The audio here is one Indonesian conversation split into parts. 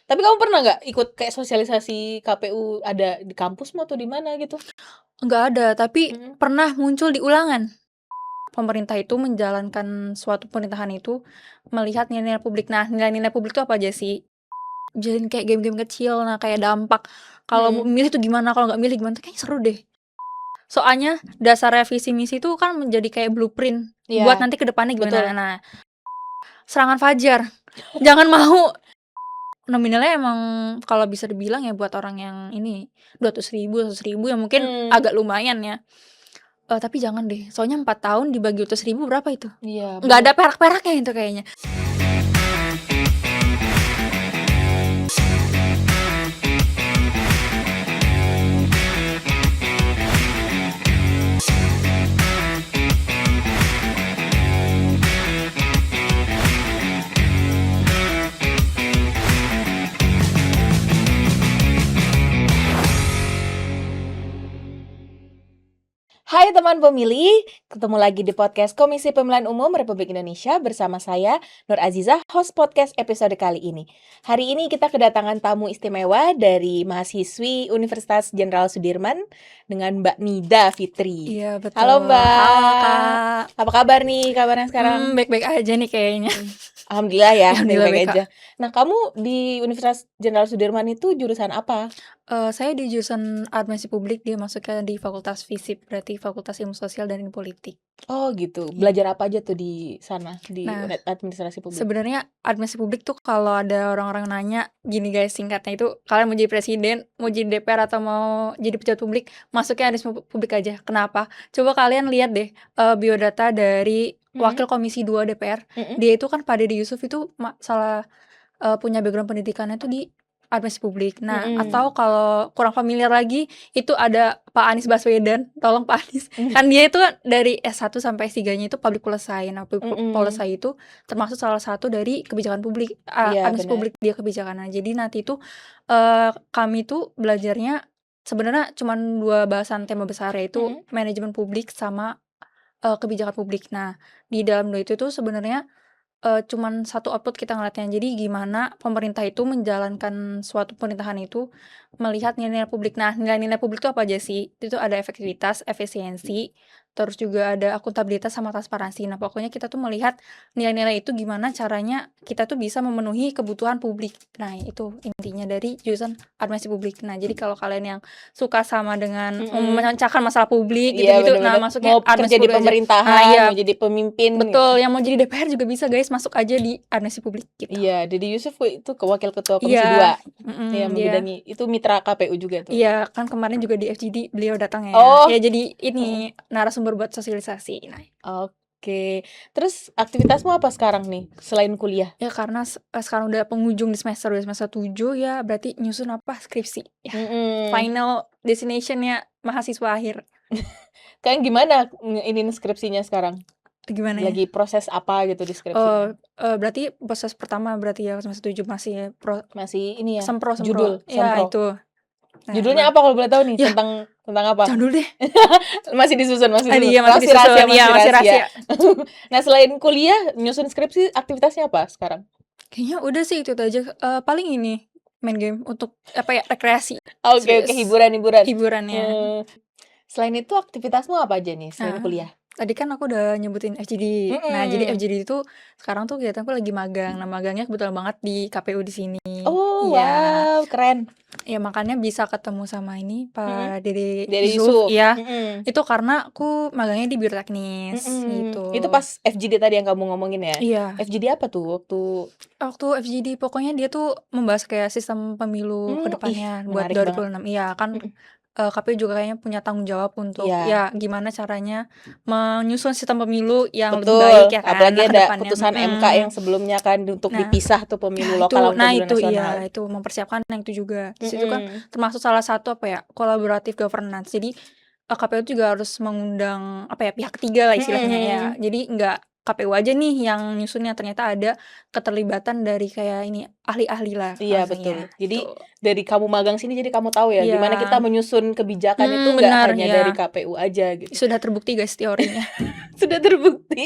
Tapi kamu pernah nggak ikut kayak sosialisasi KPU ada di kampusmu atau di mana gitu? Nggak ada, tapi Mhm. pernah muncul di ulangan. Pemerintah itu menjalankan suatu pemerintahan itu melihat nilai-nilai publik. Nah, nilai-nilai publik itu apa aja sih? Jadiin kayak game-game kecil, nah kayak dampak, kalau mau Mhm. milih tuh gimana, kalau nggak milih gimana, tuh kayaknya seru deh. Soalnya dasar visi misi itu kan menjadi kayak blueprint buat Iya, nanti ke depannya gimana. betul. Nah, serangan fajar, jangan mau. Nominalnya emang kalau bisa dibilang ya buat orang yang ini, 200.000, 100.000 ya mungkin Mmm, agak lumayan ya. Tapi jangan deh, soalnya 4 tahun dibagi 200.000 berapa itu? iya Nggak ada bener. perak-peraknya itu kayaknya. Hai teman pemilih, ketemu lagi di podcast Komisi Pemilihan Umum Republik Indonesia bersama saya, Nur Azizah, host podcast episode kali ini. Hari ini kita kedatangan tamu istimewa dari mahasiswi Universitas Jenderal Sudirman dengan Mbak Nida Fitri. Iya Halo betul. Halo Mbak, Kak. apa kabar nih kabarnya sekarang? Baik-baik aja nih kayaknya. Alhamdulillah ya, Ya alhamdulillah baik-baik baik aja. Kak. Nah, kamu di Universitas Jenderal Sudirman itu jurusan apa? Saya di jurusan Administrasi Publik, dia masuknya di Fakultas FISIP, berarti Fakultas Ilmu Sosial dan Ilmu Politik. Oh gitu, Iya. belajar apa aja tuh di sana, di Nah, administrasi publik? sebenarnya administrasi publik tuh kalau ada orang-orang nanya, gini guys, singkatnya itu kalian mau jadi presiden, mau jadi DPR atau mau jadi pejabat publik, masuknya administrasi publik aja. Kenapa? Coba kalian lihat deh, biodata dari Mhm, Wakil Komisi 2 DPR. mhm. Dia itu kan Pak Dede Yusuf itu punya background pendidikannya tuh di administrasi publik. Nah, Mhm. atau kalau kurang familiar lagi, itu ada Pak Anies Baswedan, tolong Pak Anies. Kan dia itu kan dari S1 sampai S3-nya itu public policy. Nah, Mhm. policy itu termasuk salah satu dari kebijakan publik, Iya administrasi benar. publik dia kebijakan. Nah, jadi nanti itu, kami tuh belajarnya sebenarnya cuman 2 bahasan tema besar, yaitu Mhm. manajemen publik sama, kebijakan publik. Nah, di dalam 2 itu tuh sebenarnya cuman satu output kita ngeliatnya. Jadi gimana pemerintah itu menjalankan suatu pemerintahan itu melihat nilai-nilai publik. Nah, nilai-nilai publik itu apa aja sih? Itu ada efektivitas, efisiensi, terus juga ada akuntabilitas sama transparansi. Nah, pokoknya kita tuh melihat nilai-nilai itu gimana caranya kita tuh bisa memenuhi kebutuhan publik. Nah, itu intinya dari jurusan administrasi publik. Nah, jadi kalau kalian yang suka sama dengan Mhm. memecahkan masalah publik Iya gitu-gitu, nah bener-bener, masuknya mau kerja administrasi di publik aja. Nah, pemerintahan, iya. mau jadi pemimpin gitu. Betul, yang mau jadi DPR juga bisa guys, masuk aja di administrasi publik gitu. Iya, Dede Yusuf itu wakil ketua Komisi 2, Iya, yang dia membidangi itu mitra KPU juga tuh. iya, kan kemarin juga di FGD beliau datang ya. Oh, Ya jadi ini, heeh, narasumber buat sosialisasi. Nah, oke. Terus aktivitasmu apa sekarang nih, selain kuliah? ya karena sekarang udah penghujung di udah semester 7 ya berarti nyusun apa, skripsi. Ya, Mhm. final destination-nya mahasiswa akhir. Kalian gimana iniin skripsinya sekarang? Gimana ya? Lagi proses apa gitu di skripsinya? Oh, berarti proses pertama berarti ya semester 7 masih Masih ini ya, sempro. judul, Ya sempro. itu. Nah, Judulnya apa kalau boleh tahu nih? ya Tentang apa? jangan dulu deh. Masih disusun masih disusun. Iya masih Masih rahasia disusun, iya masih masih rahasia. rahasia. Nah, selain kuliah, nyusun skripsi aktivitasnya apa sekarang? Kayaknya udah sih itu aja, paling ini, main game untuk, apa ya, rekreasi, Oke, serius, hiburan-hiburan. hiburannya. Selain itu aktivitasmu apa aja nih selain Nah, kuliah? tadi kan aku udah nyebutin FGD. Nah, jadi Mhm. FGD itu sekarang tuh kegiatanku lagi magang. Nah, magangnya kebetulan banget di KPU di sini. Oh, Iya, wow, keren. ya makanya bisa ketemu sama ini, Mhm. Pak Dede Dari Yusuf, Yusuf. iya. Mhm. Itu karena aku magangnya di Bioteknis, Mhm. Itu gitu. pas FGD tadi yang kamu ngomongin ya? Iya, FGD apa tuh waktu waktu FGD pokoknya dia tuh membahas kayak sistem pemilu ke ih, depannya buat menarik banget. 2026. Iya, kan Mhm. KPU juga kayaknya punya tanggung jawab untuk Iya, ya gimana caranya menyusun sistem pemilu yang lebih baik betul. ya kan, nah Apalagi ke ada depannya putusan MK yang sebelumnya kan untuk Nah, dipisah tuh pemilu itu lokal sama nah pemilu itu nasional. iya, itu mempersiapkan yang itu juga. Di situ kan Mhm. termasuk salah satu apa ya, collaborative governance. Jadi, KPU juga harus mengundang apa ya, pihak ketiga lah istilahnya ya. Mhm. Jadi nggak KPU aja nih yang nyusunnya, ternyata ada keterlibatan dari kayak ini, ahli-ahli lah Iya betul. bahasanya, Jadi gitu. dari kamu magang sini jadi kamu tahu ya gimana Iya, kita menyusun kebijakan itu nggak benar, hanya dari ya. KPU aja gitu. Sudah terbukti guys teorinya. Sudah terbukti.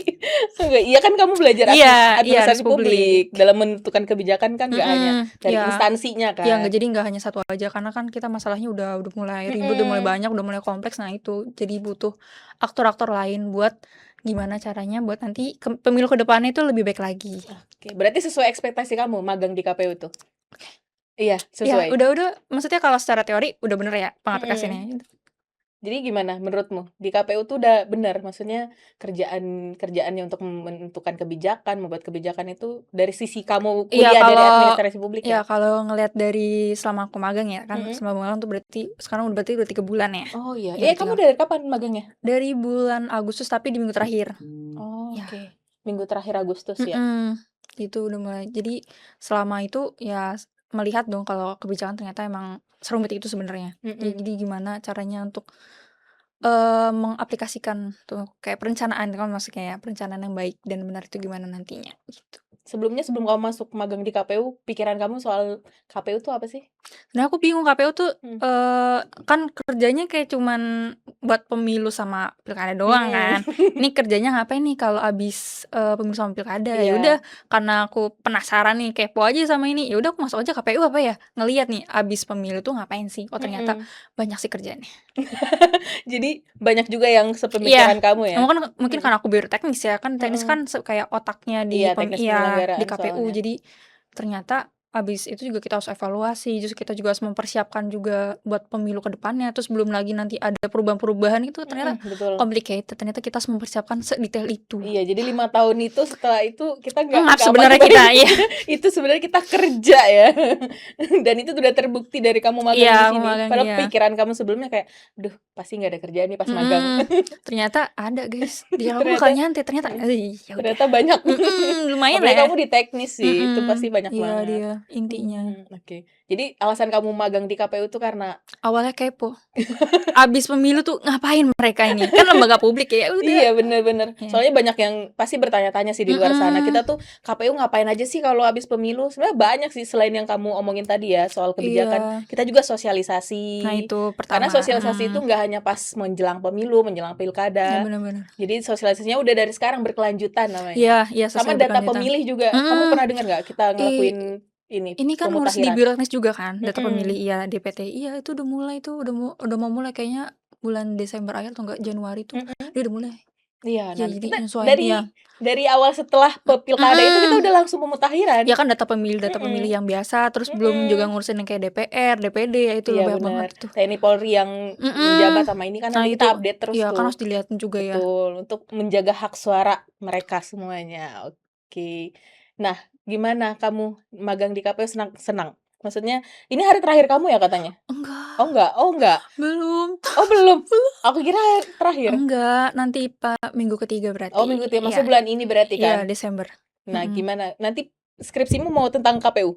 Enggak, iya kan kamu belajar Iya, administrasi harus publik. publik. Dalam menentukan kebijakan kan nggak hanya dari Iya. instansinya Iya, kan. jadi nggak hanya satu aja, karena kan kita masalahnya udah mulai ribet, udah mulai banyak, udah mulai kompleks. Nah itu, jadi butuh aktor-aktor lain buat gimana caranya buat nanti pemilu ke depannya itu lebih baik lagi. Oke, berarti sesuai ekspektasi kamu magang di KPU tuh? Iya, Ya, sesuai. udah, maksudnya kalau secara teori udah bener ya pengaplikasiannya. Jadi gimana menurutmu? Di KPU tuh udah benar, maksudnya kerjaannya untuk menentukan kebijakan, membuat kebijakan itu dari sisi kamu Iya, kuliah dari kalau administrasi publik ya? kalau ngelihat dari selama aku magang ya, kan Mhm. selama magang tuh berarti sekarang berarti udah 3 bulan ya. Oh iya, Iya, udah kamu 3 dari kapan magangnya? dari bulan Agustus tapi di minggu terakhir. Oh, Ya. oke. Minggu terakhir Agustus ya? Itu udah mulai. Jadi selama itu ya melihat dong kalau kebijakan ternyata emang serumit itu sebenarnya. Mhm. Jadi gimana caranya untuk mengaplikasikan tuh kayak perencanaan kan maksudnya ya, perencanaan yang baik dan benar itu gimana nantinya gitu. Sebelum kamu masuk magang di KPU, pikiran kamu soal KPU tuh apa sih? Nah aku bingung KPU tuh, Hmm. kan kerjanya kayak cuman buat pemilu sama pilkada doang Mhm. kan. Ini kerjanya ngapain nih kalau abis, pemilu sama pilkada? Ya Iya. udah karena aku penasaran nih, kepo aja sama ini, ya udah aku masuk aja KPU apa ya, ngelihat nih abis pemilu tuh ngapain sih, oh ternyata Mhm. banyak sih kerjaannya. Jadi banyak juga yang Iya, sepemikiran kamu ya? mungkin Mhm. karena aku teknis ya, kan teknis Mhm. kan kayak otaknya Iya, di teknis di penyelenggaraan KPU. soalnya. Jadi ternyata abis itu juga kita harus evaluasi, terus kita juga harus mempersiapkan juga buat pemilu ke depannya, terus belum lagi nanti ada perubahan-perubahan itu ternyata Betul. complicated, ternyata kita harus mempersiapkan sedetail itu. Iya, jadi 5 tahun itu setelah itu kita Ngap nggak sebenarnya main-main. kita, iya. Itu sebenarnya kita kerja ya. Dan itu sudah terbukti dari kamu magang di Iya, aku sini. magang, Padahal iya. pikiran kamu sebelumnya kayak, "Duh, pasti nggak ada kerjaan nih pas magang." Ternyata ada guys, dikira aku bakal Ternyata nyantai, ternyata ya udah. ternyata banyak. Lumayan lah Apalagi ya. kamu di teknis sih, itu pasti banyak Iya banget. dia intinya. Oke. Jadi alasan kamu magang di KPU itu karena Awalnya kepo. Abis pemilu tuh ngapain mereka ini? Kan lembaga publik ya, udah. iya, bener. Iya. Soalnya banyak yang pasti bertanya-tanya sih di luar sana, kita tuh KPU ngapain aja sih kalau habis pemilu? Sebenarnya banyak sih selain yang kamu omongin tadi ya, soal kebijakan. Iya. Kita juga sosialisasi. Nah itu Karena pertama, sosialisasi itu nggak hanya pas menjelang pemilu, menjelang Iya pilkada. bener. Jadi sosialisasinya udah dari sekarang berkelanjutan namanya. Iya Sama sosial data berkelanjutan. pemilih juga. Kamu pernah dengar nggak kita I ngelakuin ini kan ngurus di pemutahiran? Biro Teknis juga kan, data pemilih, Mhm. iya DPT, iya itu udah mulai tuh, udah mau mulai kayaknya bulan Desember akhir atau enggak Januari tuh, Mhm. dia udah mulai. Iya, Ya nah jadi kita nyesuaiin, iya. dari awal setelah pilkada itu kita udah langsung Ya pemutahiran. kan data pemilih Mhm. yang biasa, terus belum juga Mhm. ngurusin yang kayak DPR, DPD, ya itu Iya loh banyak banget bener, itu. TNI Polri yang menjabat sama ini kan Nah nanti itu, kita update terus iya kan tuh. harus dilihatin juga ya. Betul, untuk menjaga hak suara mereka semuanya, oke. Nah, gimana kamu magang di KPU senang? Maksudnya ini hari terakhir kamu ya katanya? Enggak, Oh enggak? belum. Oh belum? Aku kira hari terakhir. Enggak, nanti minggu ketiga Oh berarti. minggu ketiga, Iya, maksudnya bulan ini berarti iya kan? Desember. Nah gimana, nanti skripsimu mau tentang KPU?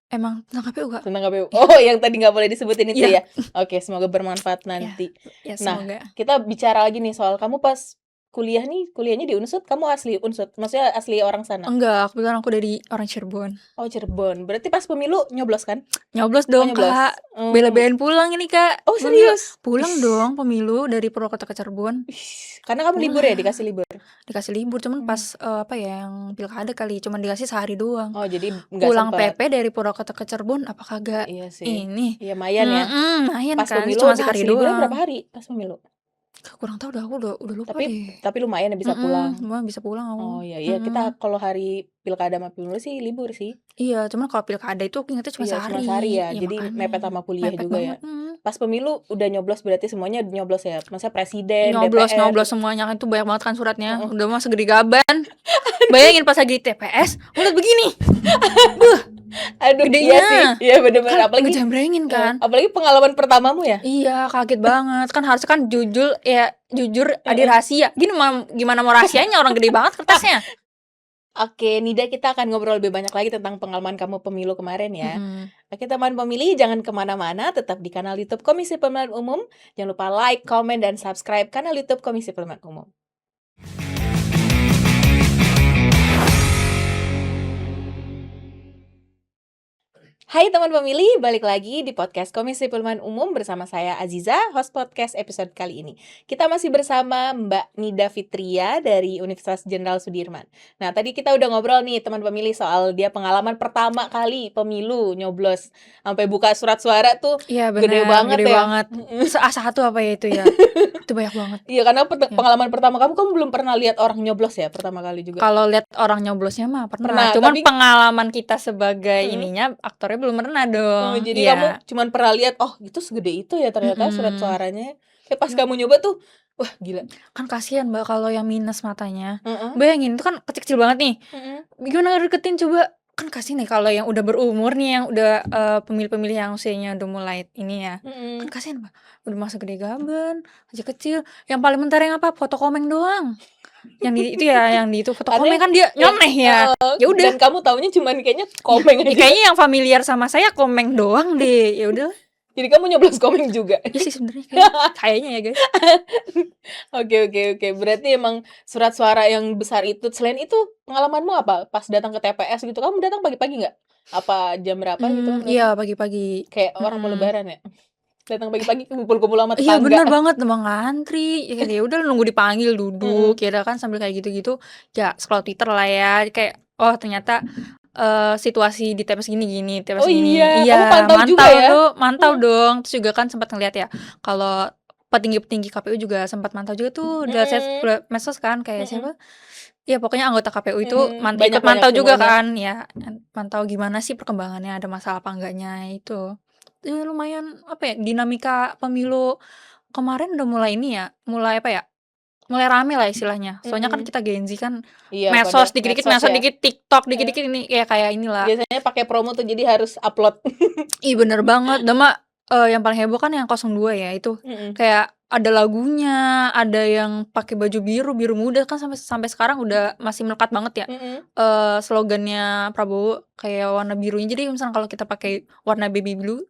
Emang tentang KPU Kak? Tentang KPU? Iya. Oh yang tadi nggak boleh disebutin itu Iya. ya? Oke, semoga bermanfaat Iya, nanti. ya Nah, semoga. kita bicara lagi nih soal kamu pas kuliah nih, kuliahnya di Unsud, kamu asli Unsud? Maksudnya asli orang sana? Enggak, kebetulan aku dari orang Cirebon. Oh Cirebon, berarti pas pemilu nyoblos kan? Nyoblos Oh dong Kak, nyoblos? bela-belain pulang ini Kak, Oh pemilu. serius? Pulang Wis dong pemilu dari Purwokerto ke Cirebon. karena kamu libur ya, Pulang. dikasih libur? Dikasih libur, cuman pas, apa ya, yang pilkada kali, cuman dikasih sehari doang. Oh jadi nggak Pulang sempet? PP dari Purwokerto ke Cirebon, apa kagak Iya sih, ini? iya lumayan ya. Lumayan Pas kan, pemilu cuma sehari dikasih liburnya berapa doang. hari pas pemilu? Kurang tahu dah, aku udah lupa deh. Tapi lumayan ya bisa pulang? Cuma bisa pulang aku. Oh iya, kita kalau hari pilkada sama pemilu sih libur sih. Iya, cuman kalau pilkada itu aku ingetnya cuma Iya cuma sehari, sehari ya, ya jadi makanya, mepet sama kuliah mepet juga ya. banget, Pas pemilu udah nyoblos berarti semuanya nyoblos ya? Maksudnya presiden, Nyoblos DPR semuanya, kan itu banyak banget kan suratnya, heeh. udah mah segede gaban. Bayangin pas lagi TPS, ngeliat begini, Aduh iya gedenya, sih, iya bener, kan apalagi ngejambrengin kan. apalagi pengalaman pertamamu ya? Iya, kaget banget, kan harusnya kan jujur adi Heeh. rahasia, gimana mau rahasianya orang gede banget kertasnya. Oke, Nida kita akan ngobrol lebih banyak lagi tentang pengalaman kamu pemilu kemarin ya. Mhm. Oke teman pemilih, jangan kemana-mana, tetap di kanal YouTube Komisi Pemilihan Umum. Jangan lupa like, komen, dan subscribe kanal YouTube Komisi Pemilihan Umum. Hai teman pemilih, balik lagi di podcast Komisi Pemilihan Umum bersama saya Aziza, host podcast episode kali ini. Kita masih bersama Mbak Nida Fitria dari Universitas Jenderal Sudirman. Nah, tadi kita udah ngobrol nih teman pemilih soal dia pengalaman pertama kali pemilu nyoblos. Sampai buka surat suara tuh Iya gede bener, banget gede ya. banget. A1 apa ya itu ya? Itu banyak banget. Iya, karena Iya. pengalaman pertama kamu belum pernah lihat orang nyoblos ya pertama kali juga? Kalau lihat orang nyoblosnya mah Pernah, pernah, cuman tapi pengalaman kita sebagai Mhm. ininya, aktornya belum pernah Oh, dong. jadi kamu Iya. cuman pernah lihat, oh itu segede itu ya ternyata surat Mhm. suaranya. Pas Ya. kamu nyoba tuh, wah gila. Kan kasihan Mbak kalau yang minus matanya. Heeh. Bayangin itu kan kecil-kecil banget nih. Mhm. Gimana deketin coba? Kan kasihan nih kalau yang udah berumur nih, yang udah, pemilih-pemilih yang usianya udah mulai ini ya, kan Mhm. kasihan Mbak, udah masa gede gaban, masih kecil, yang paling mentereng apa? Foto komeng doang. Yang di itu ya, yang di itu foto Karena komeng kan dia yang nyeleneh ya. Ya udah, dan kamu taunya cuman kayaknya komeng ya aja. kayaknya yang familiar sama saya komeng doang deh. Ya udah, Jadi kamu nyoblos komeng juga? ya sih sebenarnya kayaknya ya guys. Oke. Berarti emang surat suara yang besar itu selain itu pengalamanmu apa? Pas datang ke TPS gitu, kamu datang pagi-pagi nggak? Apa jam berapa gitu Iya datang? pagi-pagi. Kayak orang mau Mhm. lebaran ya? Datang pagi-pagi kumpul-kumpul sama Iya tetangga? bener banget, emang ngantri, ya udah nunggu dipanggil duduk, Mhm. ya udah kan sambil kayak gitu-gitu, ya scroll Twitter lah ya, kayak, oh ternyata, situasi di TPS gini, Oh TPS gini. iya, kamu Iya, pantau juga ya? mantau Mhm. dong, terus juga kan sempat ngeliat ya, kalau petinggi-petinggi KPU juga sempat mantau juga tuh, Mhm. liat medsos kan, kayak Mhm. siapa, ya pokoknya anggota KPU itu ikut Banyak mantau sih juga pokoknya. kan, ya mantau gimana sih perkembangannya, ada masalah apa enggaknya, itu. Ya lumayan, apa ya, dinamika pemilu kemarin udah mulai ini ya, mulai apa ya, mulai rame lah istilahnya. Soalnya kan Mhm. kita Gen Z kan Iya, pada medsos dikit-dikit, medsos medsos ya? dikit, TikTok Heeh. dikit-dikit, ini ya kayak inilah. Biasanya pakai promo tuh jadi harus upload. Ih, bener banget. Dan mah, yang paling heboh kan yang 02 ya, itu Mhm. kayak ada lagunya, ada yang pakai baju biru, biru muda kan sampai sampai sekarang udah masih melekat banget ya, Mhm. slogannya Prabowo kayak warna birunya. Jadi misalnya kalau kita pakai warna baby blue,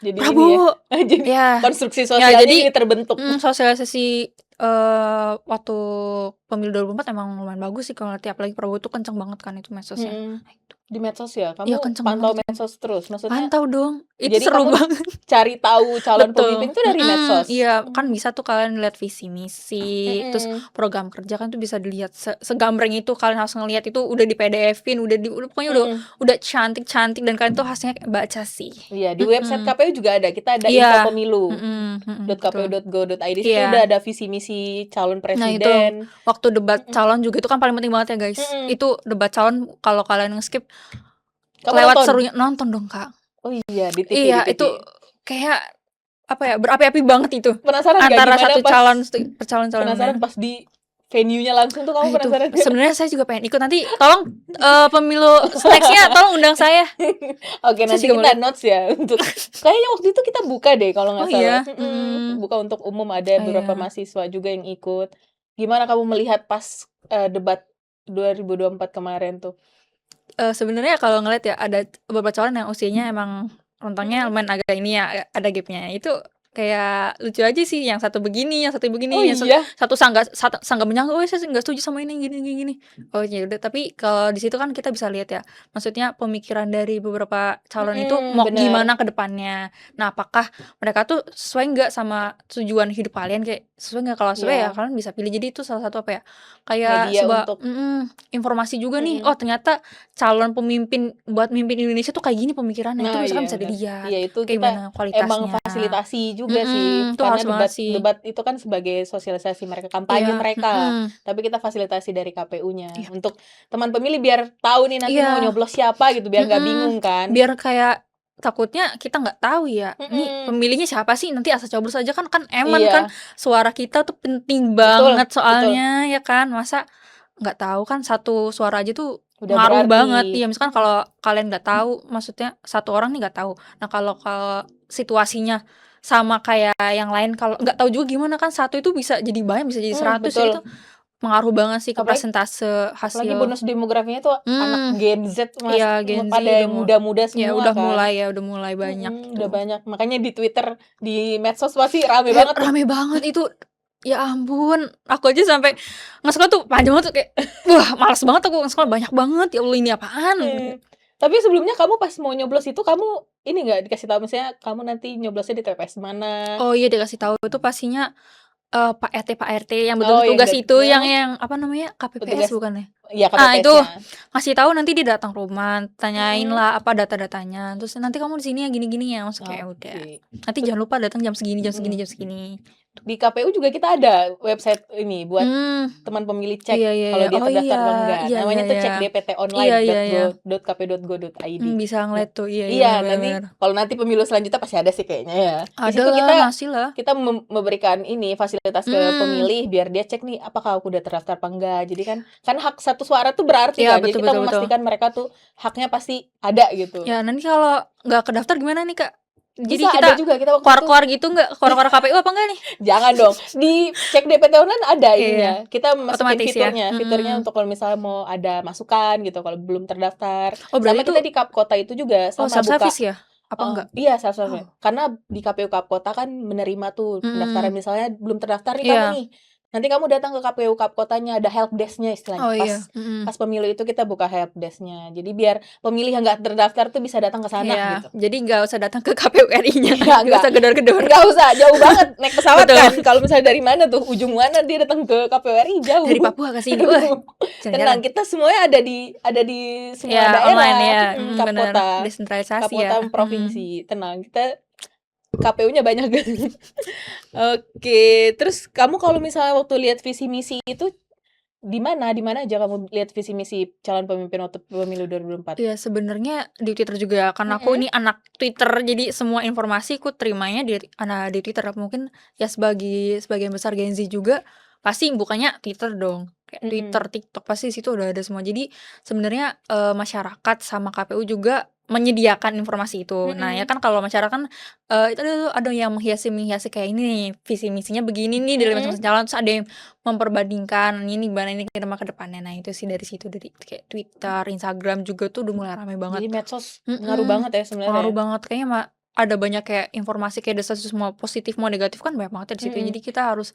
Jadi ini ya, Prabowo. jadi Ya, konstruksi ya sosialnya jadi jadi terbentuk. sosialisasi, waktu pemilu 2024 emang lumayan bagus sih kalau lihat ya, apalagi Prabowo tuh kenceng banget kan itu medsosnya. Mhm. Nah itu. Di medsos ya? Iya Kamu kenceng pantau banget itu. medsos terus? Maksudnya Pantau dong, itu jadi seru kamu banget. cari tahu calon Betul, pemimpin itu dari medsos? iya, kan bisa tuh kalian lihat visi misi, terus Mhm. program kerja kan tuh bisa dilihat segambreng itu, kalian harus ngelihat itu udah di PDF-in, udah pokoknya Mhm. udah cantik-cantik dan kalian tuh hasilnya baca sih. Iya, di website Mhm. KPU juga ada, kita ada info Iya, pemilu. betul. .kpu.go.id situ udah Iya. ada visi misi calon Nah itu, presiden. waktu debat Mhm. calon juga itu kan paling penting banget ya guys. Mhm. Itu debat calon kalau kalian nge-skip, Kamu lewat nonton? serunya nonton dong Kak. Oh iya, di TV di Iya TV. itu kayak, apa ya, berapi-api banget itu, Penasaran nggak antara gimana satu pas calon calon-calonnya. penasaran pas di venue-nya langsung tuh Ah kamu itu, penasaran nggak? sebenarnya saya juga pengen ikut, nanti tolong, pemilu next-nya tolong undang saya. Oke, Saya nanti juga mau kita lihat. notes ya untuk kayaknya waktu itu kita buka deh kalau Oh nggak salah. iya? Mhm. Buka untuk umum, ada Oh beberapa iya. mahasiswa juga yang ikut. Gimana kamu melihat pas, debat 2024 kemarin tuh? Sebenarnya kalau ngeliat ya ada beberapa calon yang usianya emang rentangnya Mhm. lumayan agak ini ya, ada gap-nya. Itu kayak lucu aja sih, yang satu begini, yang satu Oh begini, yang iya? satu sanggah menyangka, "Oh saya nggak setuju sama ini, gini gini gini." Oh ya udah, tapi kalau di situ kan kita bisa lihat ya, maksudnya pemikiran dari beberapa calon itu mau Bener. gimana ke depannya. Nah, apakah mereka tuh sesuai nggak sama tujuan hidup kalian, kayak sesuai nggak? Kalau sesuai ya Iya, kalian bisa pilih. Jadi itu salah satu apa ya, kayak media sebuah untuk informasi juga nih, oh mhm. ternyata calon pemimpin buat mimpin Indonesia tuh kayak gini pemikirannya, itu Nah, misalkan iya bisa bener. dilihat, Iya itu kayak kita gimana emang kualitasnya. fasilitasi juga sih, Itu karena harus banget debat sih. debat itu kan sebagai sosialisasi mereka, kampanye Iya, mereka, tapi kita fasilitasi dari KPU-nya. iya Untuk teman pemilih biar tahu nih nanti mau iya, nyoblos siapa gitu, biar nggak bingung kan. biar kayak takutnya kita nggak tahu ya, ini Mhm, pemilihnya siapa sih, nanti asal coblos aja kan kan eman kan, iya, suara kita tuh penting betul banget betul, soalnya ya kan, masa nggak tahu kan satu suara aja tuh udah ngaruh banget. berarti. Iya, misalkan kalau kalian nggak tahu, maksudnya satu orang nih nggak tahu. Nah, kalau kalau situasinya sama kayak yang lain, kalau nggak tahu juga gimana kan, satu itu bisa jadi banyak, bisa jadi 100 ya, itu Betul. pengaruh banget sih ke Apalagi persentase apalagi hasil. bonus demografinya tuh anak Hmm, Gen Z iya Gen Z pada udah yang muda-muda ya semua kan. udah mulai banyak Udah itu. banyak, makanya di Twitter, di medsos pasti rame banget tuh. Rame banget itu, ya ampun, aku aja sampai nge-scroll tuh panjang banget tuh, kayak, wah males banget aku nge-scroll, banyak banget, ya Allah ini apaan? Eee, Tapi sebelumnya kamu pas mau nyoblos itu kamu ini nggak dikasih tahu misalnya kamu nanti nyoblosnya di TPS mana? Oh iya dikasih tahu itu pastinya, Pak RT yang Oh betul-betul yang tugas itu heeh, yang apa namanya, KPPS petugas bukan ya? iya Ah, itu KPPS-nya. ngasih tahu nanti dia datang rumah, tanyain Mhm. lah apa data-datanya, terus nanti kamu di sini ya gini-gini ya, maksudnya kayak udah, Oke. nanti jangan lupa datang jam segini jam segini Mhm. jam segini. Di KPU juga kita ada website ini buat Mmm, teman pemilih cek iya iya kalau iya. dia Oh iya, terdaftar apa enggak. iya iya Namanya tuh iya. cek Iya iya iya. dptonline.go.kpu.go.id. Bisa Nah, ngeliat tuh, iya iya, iya bener bener nanti bener. kalau nanti pemilu selanjutnya pasti ada sih kayaknya ya. Di Ada situ lah, kita masih lah. kita memberikan ini fasilitas ke Mhm, pemilih biar dia cek nih apakah aku udah terdaftar apa enggak. Jadi kan hak satu suara tuh berarti iya kan. Jadi betul kita betul betul. memastikan mereka tuh haknya pasti ada gitu. Ya nanti kalau nggak kedaftar gimana nih, Kak? Jadi Bisa ada kita juga kita waktu itu koar-koar gitu nggak? Koar-koar KPU apa enggak nih? jangan dong, di cek DPT online ada Iya, ininya, kita masukin otomatis ya? fiturnya Mhm. untuk kalau misalnya mau ada masukan gitu, kalau belum terdaftar. Oh berarti Sama itu kita di Kap Kota itu juga oh sama self buka service ya? Apa enggak? iya self-service. Oh, Karena di KPU Kap Kota kan menerima tuh pendaftaran mhm, misalnya belum terdaftar nih kamu iya. nih, nanti kamu datang ke KPU Kap Kotanya, ada helpdesk-nya istilahnya. Oh iya, Pas mhm. pas pemilu itu kita buka helpdesk-nya. Jadi biar pemilih yang nggak terdaftar tuh bisa datang ke sana Iya, gitu. jadi nggak usah datang ke KPU RI-nya, Iya, nggak usah gedor-gedor. nggak usah, jauh banget naik pesawat Betul, kan, kalau misalnya dari mana tuh, ujung mana dia datang ke KPU RI dari jauh. Papua ke sini, wah, Tenang, jalan-jalan. kita semuanya ada di semua Ya online daerah, ya, Kap bener, Kota desentralisasi ya, provinsi, tenang, kita KPU-nya banyak. Oke, terus kamu kalau misalnya waktu lihat visi misi itu di mana aja kamu lihat visi misi calon pemimpin waktu pemilu 2024? Iya sebenarnya di Twitter juga ya, karena aku Mhm, ini anak Twitter, jadi semua informasi ku terimanya di Twitter. Mungkin ya sebagian besar Gen Z juga pasti bukanya Twitter dong, kayak Twitter, mhm, TikTok, pasti di situ udah ada semua. Jadi sebenarnya, masyarakat sama KPU juga menyediakan informasi itu. Nah ya mhm, kan kalau masyarakat kan, itu ada yang menghiasi-menghiasi kayak ini nih, visi misinya begini nih dari mhm. masing-masing calon, terus ada yang memperbandingkan ini gimana ini ke depannya. Nah itu sih dari situ, dari kayak Twitter, Instagram juga tuh udah mulai rame banget. Jadi medsos ngaruh Mhm, banget ya sebenarnya pengaruh ya? banget kayaknya ada banyak kayak informasi kayak desas-desus mau positif mau negatif kan banyak banget ya di situ. Jadi Mhm. kita harus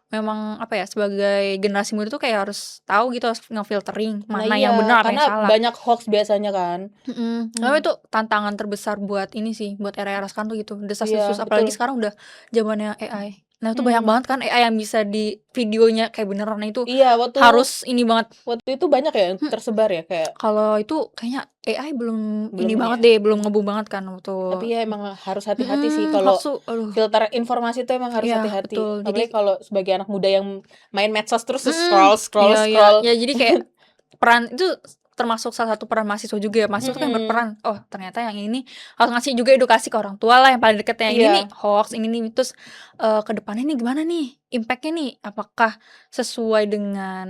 memang apa ya, sebagai generasi muda tuh kayak harus tahu gitu, harus ngefiltering Nah mana iya, yang benar, apa karena yang salah. banyak hoax biasanya kan. Tapi Mhm. itu tantangan terbesar buat ini sih, buat era-era sekarang tuh gitu, Iya, desas-desus apalagi betul. sekarang udah zamannya AI. Nah itu banyak Mhm. banget kan AI yang bisa di videonya kayak beneran, nah itu Iya, waktu harus ini banget. waktu itu banyak ya yang Mhm, tersebar ya, kayak kalau itu kayaknya AI belum belum ini ini banget ya. deh, belum nge-boom banget kan waktu Tapi ya emang harus hati-hati sih hoax kalau tuh aduh, filter informasi itu emang harus iya hati-hati. betul. Jadi Apalagi kalau sebagai anak muda yang main medsos terus scroll scroll iya iya. scroll. Ya jadi kayak peran itu termasuk salah satu peran mahasiswa juga ya, mahasiswa tuh kan Mhm. berperan, oh ternyata yang ini harus ngasih juga edukasi ke orang tua lah yang paling deket, yang ini nih Iya. hoax, ini nih terus, ke depannya nih gimana nih impact-nya nih, apakah sesuai dengan,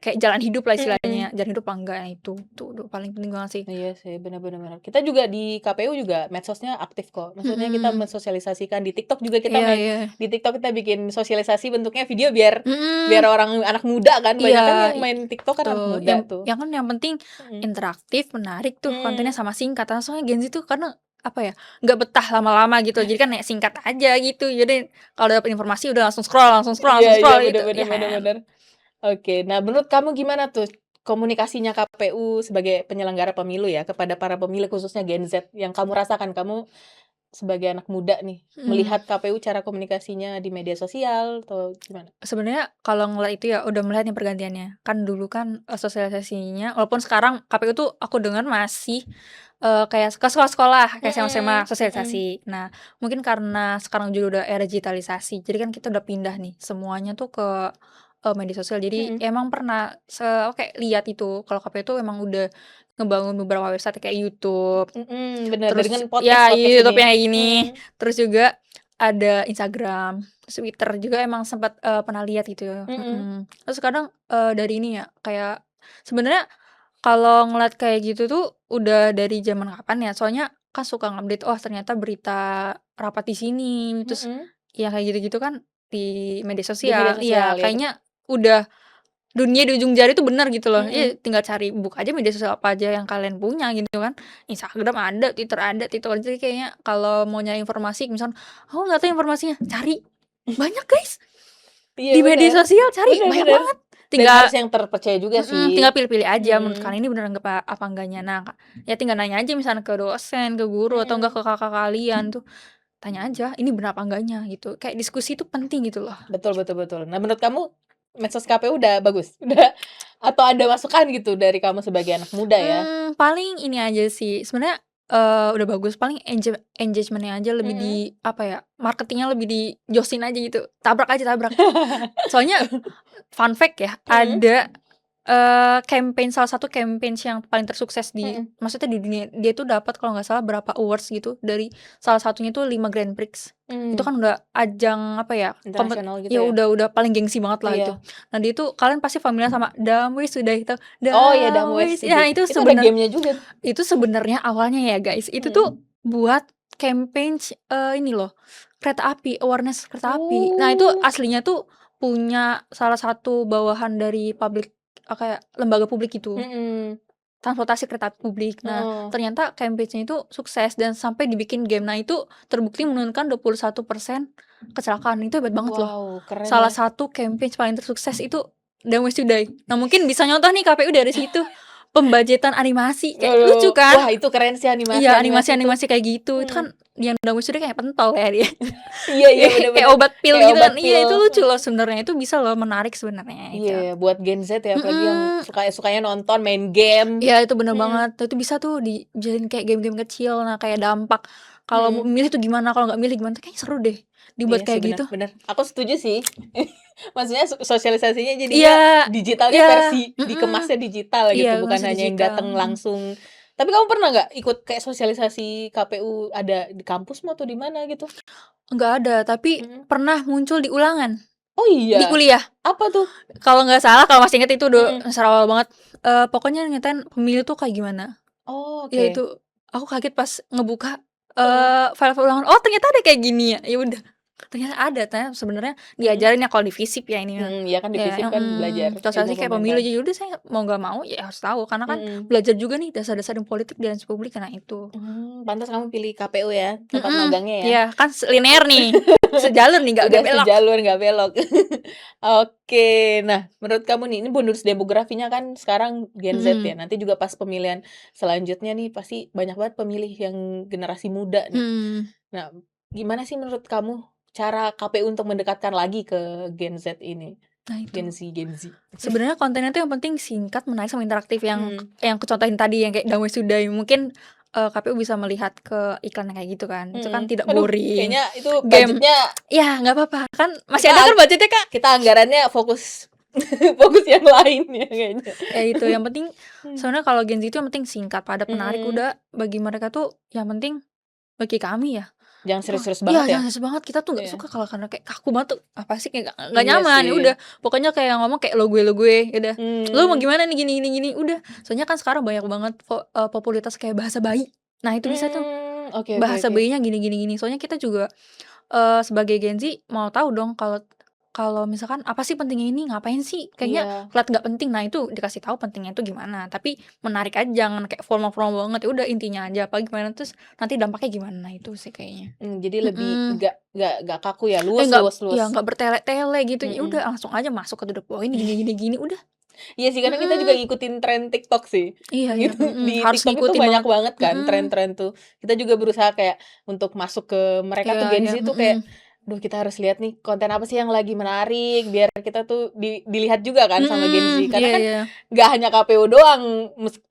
kayak jalan hidup lah istilahnya, Mhm. jalan hidup apa enggak, nah itu udah paling penting banget sih. Iya sih, benar benar benar. Kita juga di KPU juga medsosnya aktif kok. Maksudnya kita Mhm, mensosialisasikan di TikTok juga kita iya main iya, di TikTok kita bikin sosialisasi bentuknya video biar biar mhm. orang anak muda kan, Iya, banyak kan yang i main TikTok kan anak betul, muda tuh. yang kan yang penting Mhm. interaktif, menarik tuh kontennya Mhm. sama singkat, karena soalnya Gen Z tuh karena, apa ya, nggak betah lama-lama gitu, jadi kan ya singkat aja gitu, jadi kalau dapet informasi udah langsung scroll langsung scroll Iya langsung iya, scroll bener gitu, bener ya bener kan? bener. Oke, nah menurut kamu gimana tuh komunikasinya KPU sebagai penyelenggara pemilu ya, kepada para pemilih khususnya Gen Z yang kamu rasakan? Kamu sebagai anak muda nih, Mhm. melihat KPU cara komunikasinya di media sosial atau gimana? Sebenarnya kalau ngeliat itu ya udah melihat nih pergantiannya. Kan dulu kan, sosialisasinya walaupun sekarang KPU tuh aku dengar masih, kayak ke sekolah-sekolah, kayak SMA-SMA Mhm mhm. sosialisasi. Nah, mungkin karena sekarang juga udah era digitalisasi, jadi kan kita udah pindah nih semuanya tuh ke, media sosial. Jadi Mhm. emang pernah kayak lihat itu kalau KPU tuh emang udah ngebangun beberapa website kayak YouTube, Mhm, bener, terus dengan ya podcast-podcast YouTube ini. yang kayak gini, Mhm. terus juga ada Instagram. Twitter juga emang sempat, pernah lihat gitu ya, Mhm. Terus kadang, dari ini ya, kayak sebenarnya kalau ngeliat kayak gitu tuh udah dari zaman kapan ya, soalnya kan suka ngupdate, oh ternyata berita rapat di sini, terus Mhm. yang kayak gitu-gitu kan di media Di media sosial. sosial Iya, ya, kayaknya udah dunia di ujung jari tuh bener gitu loh. Iya, mhm. tinggal cari buka aja media sosial apa aja yang kalian punya gitu kan. Instagram ada, Twitter ada, TikTok ada. Jadi kayaknya kalau mau nyari informasi misalkan, "Aku nggak tahu informasinya," cari. Banyak guys, Iya di media bener. sosial cari, Bener banyak bener. banget. Dan tinggal harus yang terpercaya juga sih. tinggal pilih-pilih aja menurut Mhm. kalian ini bener apa enggaknya. Nah, ya tinggal nanya aja misalnya ke dosen, ke guru, atau enggak Mhm. ke kakak kalian tuh, tanya aja, ini bener apa enggaknya gitu. Kayak diskusi itu penting gitu loh. Betul betul betul. Nah, menurut kamu medsos KPU udah bagus? Udah atau ada masukan gitu dari kamu sebagai anak muda ya? Paling ini aja sih, sebenarnya, udah bagus, paling engagement-nya aja lebih Mhm. di apa ya, marketingnya lebih dijosin aja gitu, tabrak aja, tabrak. Soalnya fun fact ya, Mhm. ada, salah satu campaign yang paling tersukses Mhm. maksudnya di dunia, dia itu dapat kalau nggak salah berapa awards gitu, dari salah satunya itu 5 Grand Prix. Itu Mmm. kan udah ajang apa ya, Internasional gitu ya ya? udah paling gengsi banget lah itu. Iya. Nah, dia itu kalian pasti familiar sama Damwe Sudah Itu, Oh ya, Damwes Damwe ya Today. Itu ada game-nya juga. itu sebenarnya awalnya ya guys, itu Mhm. tuh buat campaign ini loh, kereta api, awareness kereta api. Nah, itu Oh. aslinya tuh punya salah satu bawahan dari kayak lembaga publik gitu, Mhm. transportasi kereta api publik. Nah, Heeh. ternyata campaign-nya itu sukses dan sampai dibikin game. Nah, itu terbukti menurunkan 21% kecelakaan, itu hebat banget loh. Wow, keren Salah ya. satu campaign paling tersukses itu Damai Sudai. Nah, mungkin bisa nyontoh nih KPU dari situ, pembajetan animasi, kayak lucu Waduh, kan? wah itu keren sih Iya, animasi-animasi itu. animasi-animasi kayak gitu, itu Mhm. kan yang Damai Sudai kayak pentol ya dia. Iya iya, bener Kayak bener. obat pil Kayak gitu obat kan. Iya, pil. itu lucu loh sebenarnya, itu bisa loh menarik sebenarnya Iya itu. ya, buat Gen Z ya, apalagi yang Mhm. sukanya nonton, main game. Iya, itu bener Mhm. banget. Itu bisa tuh dijadiin kayak game-game kecil. Nah, kayak dampak kalau mau Mhm. milih tuh gimana, kalau nggak milih gimana tuh kayaknya seru deh dibuat Iya sih, kayak bener gitu. bener. Aku setuju sih. Maksudnya sosialisasinya Iya, jadinya digitalnya iya, versi mhm, dikemasnya digital iya gitu, bukan masih hanya yang digital, datang langsung. Tapi kamu pernah nggak ikut kayak sosialisasi KPU ada di kampusmu atau di mana gitu? nggak ada, tapi Mhm. pernah muncul di ulangan, Oh di iya? kuliah. Apa tuh? Kalau nggak salah, kalau masih inget itu Mhm. semester awal banget, pokoknya nyetain pemilu tuh kayak gimana. Oh, Ya oke. itu, aku kaget pas ngebuka, Heeh. file-file ulangan, oh ternyata ada kayak gini ya, ya udah, ternyata ada, ternyata sebenarnya Mhm. diajarin ya kalau di FISIP ya ini mah. Mhm, iya kan di Ya FISIP kan belajar ilmu sosialisasi kayak pemilu, pemerintahan. jadi udah saya mau nggak mau ya harus tahu, karena kan Mhm. belajar juga nih dasar-dasar politik dan publik, karena itu. Pantes kamu pilih KPU ya, tempat magangnya ya? Iya kan linear nih, sejalur nih, nggak Udah belok. sejalur nggak belok. Oke, nah menurut kamu nih, ini bonus demografinya kan sekarang Gen Z ya, Mhm, nanti juga pas pemilihan selanjutnya nih pasti banyak banget pemilih yang generasi muda nih. mhm. Nah, gimana sih menurut kamu cara KPU untuk mendekatkan lagi ke Gen Z ini? Nah itu. Gen Z. Sebenarnya kontennya tuh yang penting singkat, menarik, sama interaktif Mhm. yang kucontohin tadi yang kayak Damai Sudai. Mungkin, KPU bisa melihat ke iklan yang kayak gitu kan, itu kan Mhm. tidak Aduh, boring. kayaknya itu Game budgetnya ya nggak apa-apa, kan masih kita ada kan budgetnya, Kak. kita anggarannya fokus fokus yang lain ya kayaknya. Ya itu, yang penting Mmm. sebenarnya kalau Gen Z itu yang penting singkat, padat, menarik, Mhm. udah bagi mereka tuh yang penting, bagi kami ya, Jangan wah serius-serius banget iya ya? jangan serius banget, kita tuh nggak Iya. suka kalau karena kayak kaku banget tuh, apa sih, kayak nggak Iya nyaman, ya sih. udah. Pokoknya kayak ngomong kayak lo gue, ya udah, "Lu mau Mmm. gimana nih, gini gini gini," udah. Soalnya kan sekarang banyak banget popularitas kayak bahasa bayi. Nah itu bisa tuh, Oke oke bahasa oke. bayinya gini gini gini. Soalnya kita juga, sebagai Gen Z mau tahu dong kalau kalau misalkan apa sih pentingnya ini, ngapain sih, kayaknya Iya. kelihatan nggak penting. Nah itu dikasih tahu pentingnya itu gimana, tapi menarik aja, jangan kayak formal-formal banget, ya udah intinya aja apa gimana, terus nanti dampaknya gimana, nah itu sih kayaknya. Jadi lebih Mhm. nggak kaku ya, luwes Nggak, luwes ya luwes. nggak bertele-tele gitu, ya udah Mhm. langsung aja masuk ke to the point, gini gini gini, udah. Iya sih, kadang kita juga Mhm, ngikutin tren TikTok sih, iya iya, gitu. Di harus TikTok itu ngikutin banyak banget. banget kan Mhm, tren-tren tuh. Kita juga berusaha kayak untuk masuk ke mereka iya tuh Gen iya, Z tuh kayak, "Duh kita harus lihat nih konten apa sih yang lagi menarik," biar kita tuh dilihat juga kan sama Gen Z. Karena iya kan iya, nggak hanya KPU doang,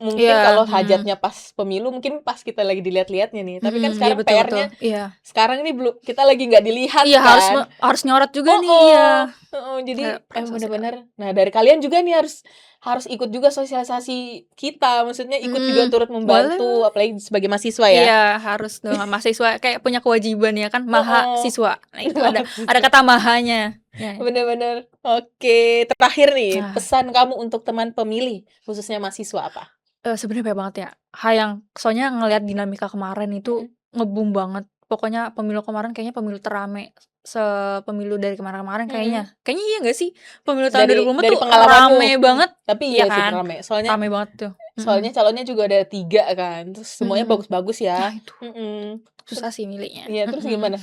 mungkin iya, kalau hajatnya pas pemilu mungkin pas kita lagi dilihat-lihatnya nih. Tapi kan iya sekarang betul betul, PR-nya iya. sekarang ini kita lagi nggak dilihat Iya kan. harus nyorot juga nih, iya. Heeh heeh, jadi Kayak peran sosial. bener-bener nah dari kalian juga nih harus harus ikut juga sosialisasi kita, maksudnya ikut juga Mhm, turut boleh membantu, boleh. apalagi sebagai mahasiswa ya. Iya harus dong, mahasiswa kayak punya kewajiban ya kan, Heeh, mahasiswa. Nah itu ada mahasiswa. kata mahanya. Ya. Bener bener. Oke, terakhir nih, Nah, pesan kamu untuk teman pemilih, khususnya mahasiswa apa? sebenarnya banyak banget ya, yang soalnya ngelihat dinamika kemarin itu Mhm. nge-boom banget. Pokoknya pemilu kemarin kayaknya pemilu terame sepemilu dari kemarin-kemarin kayaknya. Mhm. Kayaknya iya nggak sih? Pemilu tahun Dari 2024 dari tuh pengalamanmu, rame banget, tapi iya iya sih kan? rame, soalnya Rame banget tuh, soalnya calonnya juga ada 3 kan, terus semuanya mhm. bagus-bagus Nah ya. itu, Mhm. susah sih milihnya, Iya, terus gimana?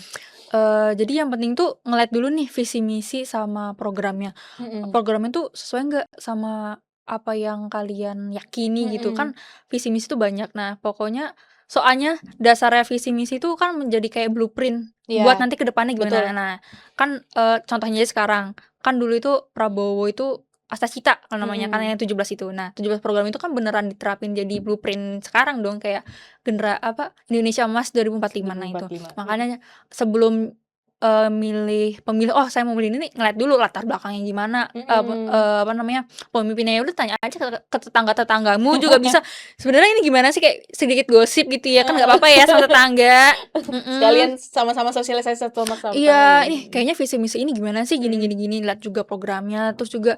Jadi yang penting tuh ngeliat dulu nih visi misi sama programnya. Mhm. Programnya tuh sesuai nggak sama apa yang kalian yakini gitu kan, Mhm. visi misi tuh banyak. Nah pokoknya soalnya dasarnya visi misi itu kan menjadi kayak blueprint buat Iya, nanti ke depannya gimana. betul. Nah kan, contohnya aja sekarang, kan dulu itu Prabowo itu Astasita kan namanya kan Mhm. yang 17 itu. Nah 17 program itu kan beneran diterapin jadi blueprint sekarang dong kayak Indonesia Emas 2045. Nah itu 2045. Mhm. makanya sebelum, milih pemilih, "Oh saya mau milih ini," ngeliat dulu latar belakangnya gimana, Mhm. apa namanya, pemimpinnya. Ya udah tanya aja ke tetangga-tetanggamu juga bisa, "Sebenarnya ini gimana sih?" Kayak sedikit gosip gitu ya, kan nggak Heeh. apa-apa ya sama tetangga. Mhm. Sekalian sama-sama sosialisasi satu sama sama Iya, lain. "Ini Mhm. kayaknya visi misi ini gimana sih gini Mhm. gini gini," lihat juga programnya, terus juga,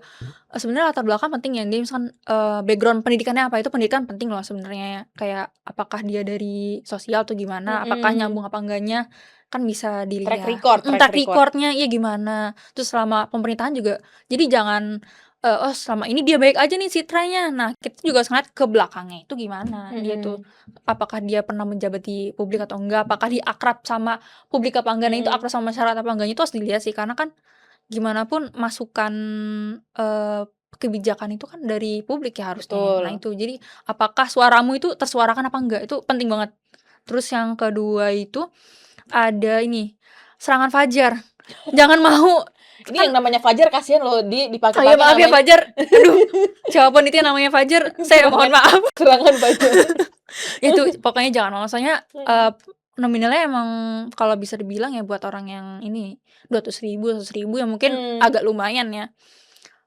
sebenarnya latar belakang penting ya, dia misalkan, background pendidikannya apa, itu pendidikan penting loh sebenarnya ya. Kayak apakah dia dari sosial atau gimana, apakah Mhm. nyambung apa enggaknya, kan bisa Track dilihat. record track Track record. record-nya iya gimana, terus selama pemerintahan juga jadi jangan, "Oh selama ini dia baik aja nih citranya." Nah kita juga harus ngeliat ke belakangnya itu gimana, dia tuh Mhm. apakah dia pernah menjabat di publik atau enggak, apakah dia akrab sama publik apa enggak, nah itu Mhm. akrab sama masyarakat apa enggaknya itu harus dilihat sih, karena kan gimana pun masukan, eee, kebijakan itu kan dari publik ya harusnya ya. Nah Betul. itu, jadi apakah suaramu itu tersuarakan apa enggak, itu penting banget. Terus yang kedua itu ada ini, serangan fajar. Jangan mau Ini yang kan namanya Fajar kasihan loh oh ya dipakai-pakai maaf ya namanya Fajar, aduh, siapa pun itu yang namanya Fajar, saya mohon serangan maaf. serangan Fajar. Itu pokoknya jangan mau, soalnya, Mhm. nominalnya emang kalau bisa dibilang ya buat orang yang ini, 200.000, 100.000 ya mungkin Mmm. agak lumayan ya.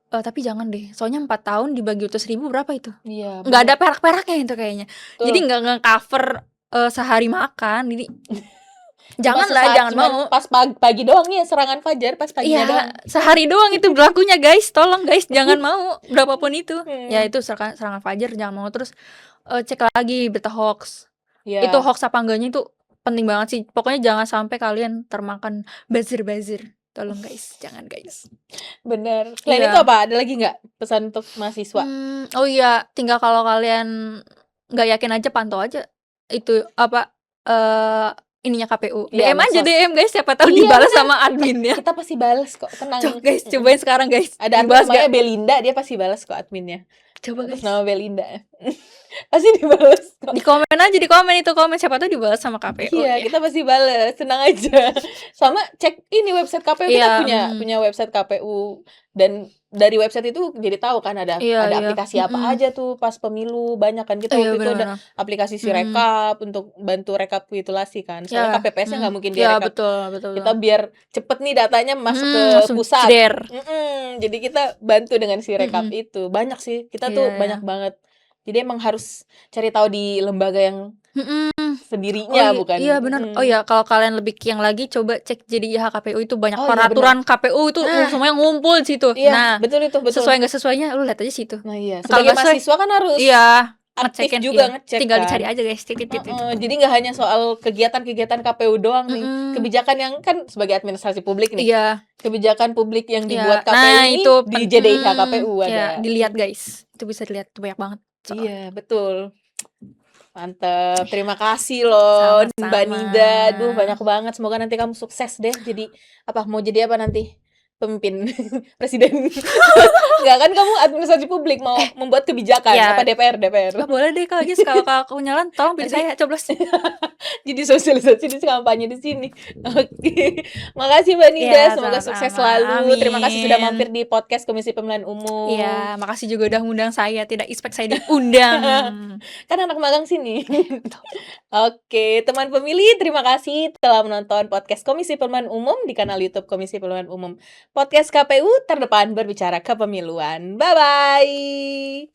Tapi jangan deh, soalnya 4 tahun dibagi 200.000 berapa itu? Iya, Nggak ada bener. perak-peraknya itu kayaknya. Jadi Betul. nggak nge-cover, sehari makan, jadi Cuma janganlah, sesaat, jangan cuman mau. pas pagi doang nih serangan Fajar, pas paginya Iya, doang. sehari doang itu berlakunya guys, tolong guys, jangan mau, berapa pun itu. Ya Mhm. itu serangan serangan fajar jangan mau, terus, cek lagi berita hoaks. Itu Iya, hoaks apa enggaknya itu penting banget sih, pokoknya jangan sampai kalian termakan buzzer-buzzer, tolong guys, jangan guys. bener. Selain itu Iya, apa, ada lagi nggak pesan untuk mahasiswa? oh iya, tinggal kalau kalian nggak yakin aja pantau aja itu, apa, ininya KPU, Iya, DM aja medsos. DM guys, siapa tahu Iya, dibalas bener, sama adminnya. kita pasti bales kok, tenang. Guys, Mhm. cobain sekarang guys, Ada admin dibalas namanya nggak? Belinda, dia pasti balas kok adminnya, Coba atas guys. nama Belinda. Pasti dibales kok. Di komen aja, di komen itu komen, siapa tahu dibalas sama KPU Iya, ya. kita pasti bales, tenang aja. Sama cek ini website KPU, kita Iya, punya punya website KPU, dan dari website itu jadi tahu kan iya ada iya, aplikasi apa aja tuh pas pemilu, banyak kan. Kita iya waktu itu bener ada bener, aplikasi mhm, Sirekap untuk bantu rekapitulasi kan, soalnya iya, KPPS-nya nggak mungkin dia iya rekap. betul betul betul, Kita biar cepet nih datanya masuk ke langsung pusat. jeder, Jadi kita bantu dengan Sirekap mhm, itu. Banyak sih, kita iya tuh iya, banyak banget. Jadi emang harus cari tahu di lembaga yang mhm, oh sendirinya, iya bukan bener, oh iya kalau kalian lebih yang lagi coba cek JDIH KPU itu banyak oh iya bener. peraturan KPU itu, Nah, semuanya ngumpul di situ. iya Nah, betul itu, betul. sesuai nggak sesuainya lu lihat aja situ. Nah iya, Kalau sebagai nggak sesuai mahasiswa kan harus iya, aktif ngecekin juga iya, ngecek tinggal kan. dicari aja guys, tit tit tit tit. Heeh, jadi nggak hanya soal kegiatan-kegiatan KPU doang nih, Mhm, kebijakan yang kan sebagai administrasi publik nih, iya. kebijakan publik yang Iya, dibuat KPU nah itu nih di JDIH KPU ya ada. dilihat guys, itu bisa dilihat, itu banyak banget soalnya. Iya, betul. Mantep, terima kasih loh Mbak Sama-sama. Nida. Duh banyak banget, semoga nanti kamu sukses deh jadi apa, mau jadi apa nanti? Pemimpin presiden? Enggak kan kamu administrasi publik, mau Eh, membuat kebijakan, apa ya DPR? boleh deh kalau gitu, kalau Kakak nyalon tolong pilih Nanti saya, coblos. jadi sosialisasi di kampanye di sini. Oke, makasih Mbak Nida, Iya, semoga sukses sama-sama, selalu. Terima kasih sudah amin. mampir di podcast Komisi Pemilihan Umum. Iya, makasih juga udah ngundang saya, tidak expect saya diundang. Kan anak magang sini. Betul. Oke, teman pemilih, terima kasih telah menonton podcast Komisi Pemilihan Umum di kanal YouTube Komisi Pemilihan Umum. Podcast KPU terdepan berbicara kepemiluan. Bye-bye.